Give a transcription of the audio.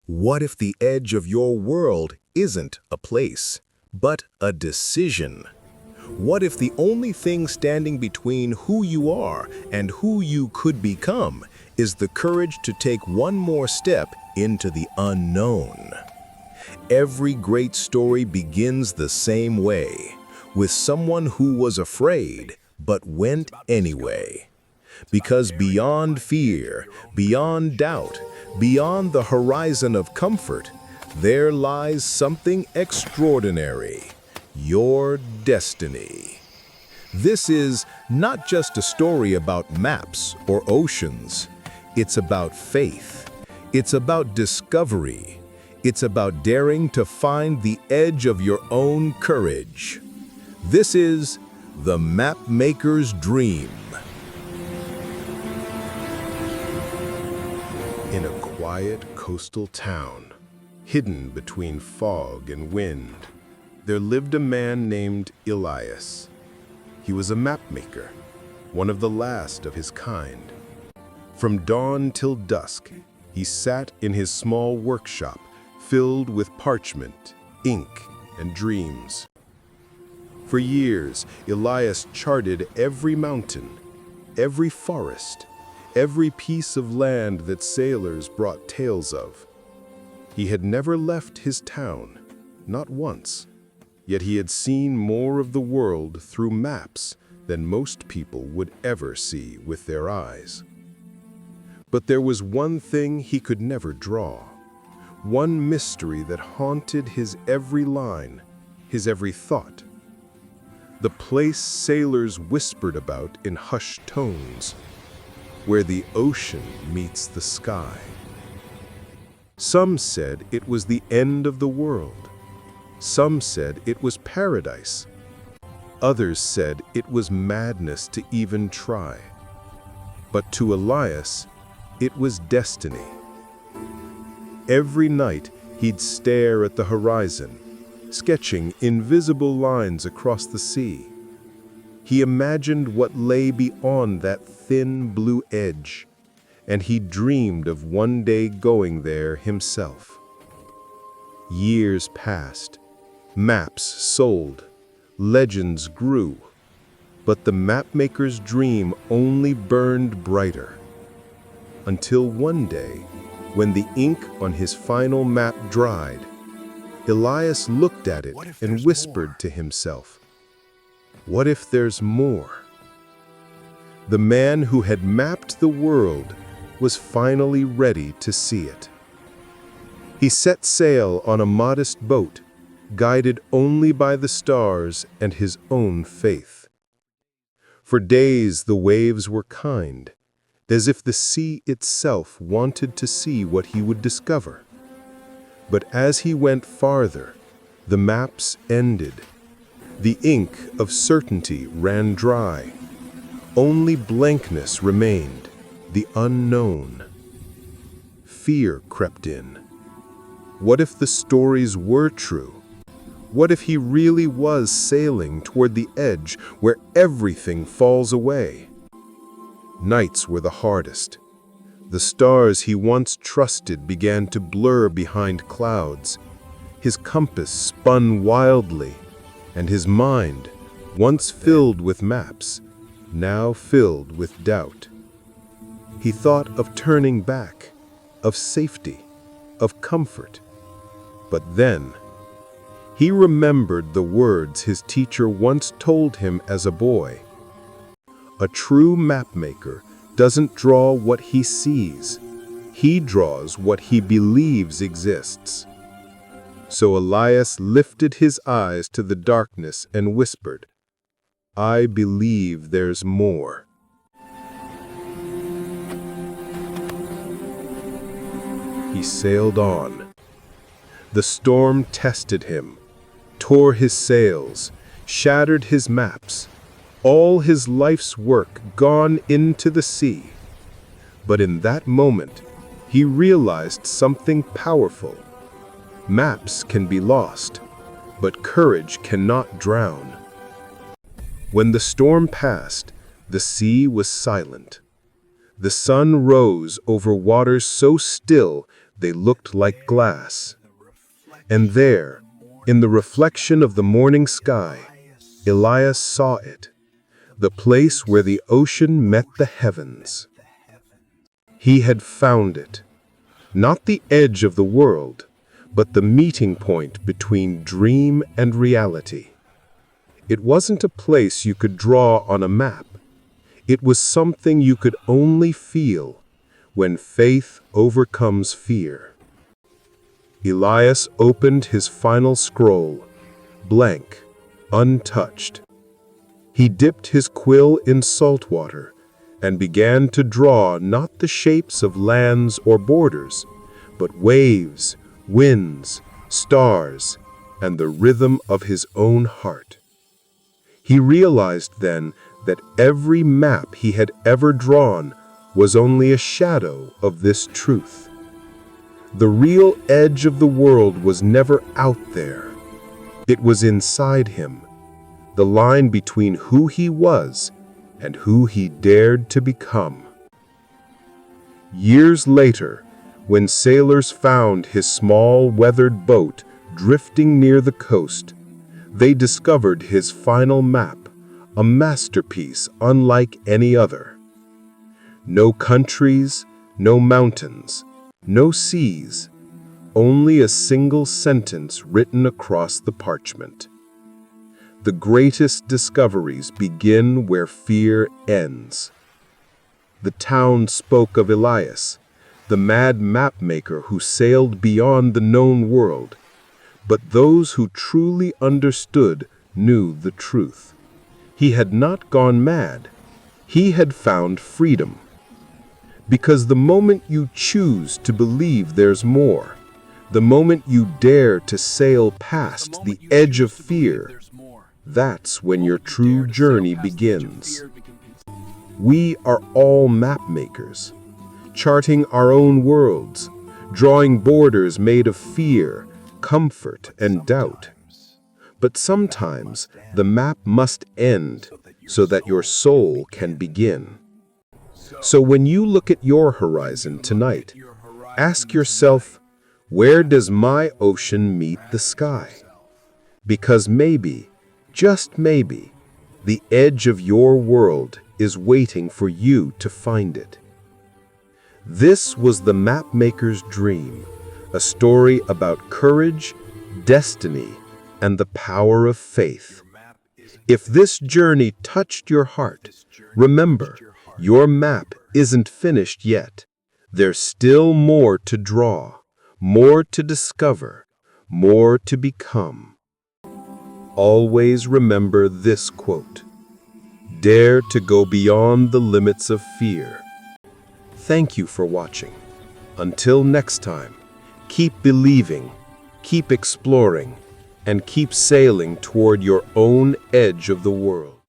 What if the edge of your world isn't a place, but a decision? What if the only thing standing between who you are and who you could become is the courage to take one more step into the unknown? Every great story begins the same way, with someone who was afraid but went anyway. Because beyond fear, beyond doubt, beyond the horizon of comfort, there lies something extraordinary: your destiny. This is not just a story about maps or oceans. It's about faith. It's about discovery. It's about daring to find the edge of your own courage. This is the Mapmaker's Dream. In a quiet coastal town, hidden between fog and wind, there lived a man named Elias. He was a mapmaker, one of the last of his kind. From dawn till dusk, he sat in his small workshop filled with parchment, ink, and dreams. For years, Elias charted every mountain, every forest, every piece of land that sailors brought tales of. He had never left his town, not once, yet he had seen more of the world through maps than most people would ever see with their eyes. But there was one thing he could never draw, one mystery that haunted his every line, his every thought. The place sailors whispered about in hushed tones, where the ocean meets the sky. Some said it was the end of the world. Some said it was paradise. Others said it was madness to even try. But to Elias, it was destiny. Every night, he'd stare at the horizon, sketching invisible lines across the sea. He imagined what lay beyond that thin blue edge, and he dreamed of one day going there himself. Years passed, maps sold, legends grew, but the mapmaker's dream only burned brighter. Until one day, when the ink on his final map dried, Elias looked at it and whispered to himself, "What if there's more?" The man who had mapped the world was finally ready to see it. He set sail on a modest boat, guided only by the stars and his own faith. For days the waves were kind, as if the sea itself wanted to see what he would discover. But as he went farther, the maps ended. The ink of certainty ran dry. Only blankness remained, the unknown. Fear crept in. What if the stories were true? What if he really was sailing toward the edge where everything falls away? Nights were the hardest. The stars he once trusted began to blur behind clouds. His compass spun wildly, and his mind, once filled with maps, now filled with doubt. He thought of turning back, of safety, of comfort. But then, he remembered the words his teacher once told him as a boy. A true mapmaker doesn't draw what he sees. He draws what he believes exists. So Elias lifted his eyes to the darkness and whispered, "I believe there's more." He sailed on. The storm tested him, tore his sails, shattered his maps, all his life's work gone into the sea. But in that moment, he realized something powerful. Maps can be lost, but courage cannot drown. When the storm passed, the sea was silent. The sun rose over waters so still They looked like glass. And there, in the reflection of the morning sky, Elias saw it, the place where the ocean met the heavens. He had found it, not the edge of the world, but the meeting point between dream and reality. It wasn't a place you could draw on a map. It was something you could only feel when faith overcomes fear. Elias opened his final scroll, blank, untouched. He dipped his quill in salt water and began to draw not the shapes of lands or borders, but waves, winds, stars, and the rhythm of his own heart. He realized then that every map he had ever drawn was only a shadow of this truth. The real edge of the world was never out there. It was inside him, the line between who he was and who he dared to become. Years later, when sailors found his small, weathered boat drifting near the coast, they discovered his final map, a masterpiece unlike any other. No countries, no mountains, no seas, only a single sentence written across the parchment. The greatest discoveries begin where fear ends. The town spoke of Elias, the mad mapmaker who sailed beyond the known world, but those who truly understood knew the truth. He had not gone mad. He had found freedom. Because the moment you choose to believe there's more, the moment you dare to sail past the edge of fear, that's when your true journey begins. We are all map makers, charting our own worlds, drawing borders made of fear, comfort, and doubt. But sometimes the map must end so that your soul can begin. So when you look at your horizon tonight, ask yourself, where does my ocean meet the sky? Because maybe, just maybe, the edge of your world is waiting for you to find it. This was the Mapmaker's Dream, a story about courage, destiny, and the power of faith. If this journey touched your heart, remember, your map isn't finished yet. There's still more to draw, more to discover, more to become. Always remember this quote: dare to go beyond the limits of fear. Thank you for watching. Until next time, keep believing, keep exploring, and keep sailing toward your own edge of the world.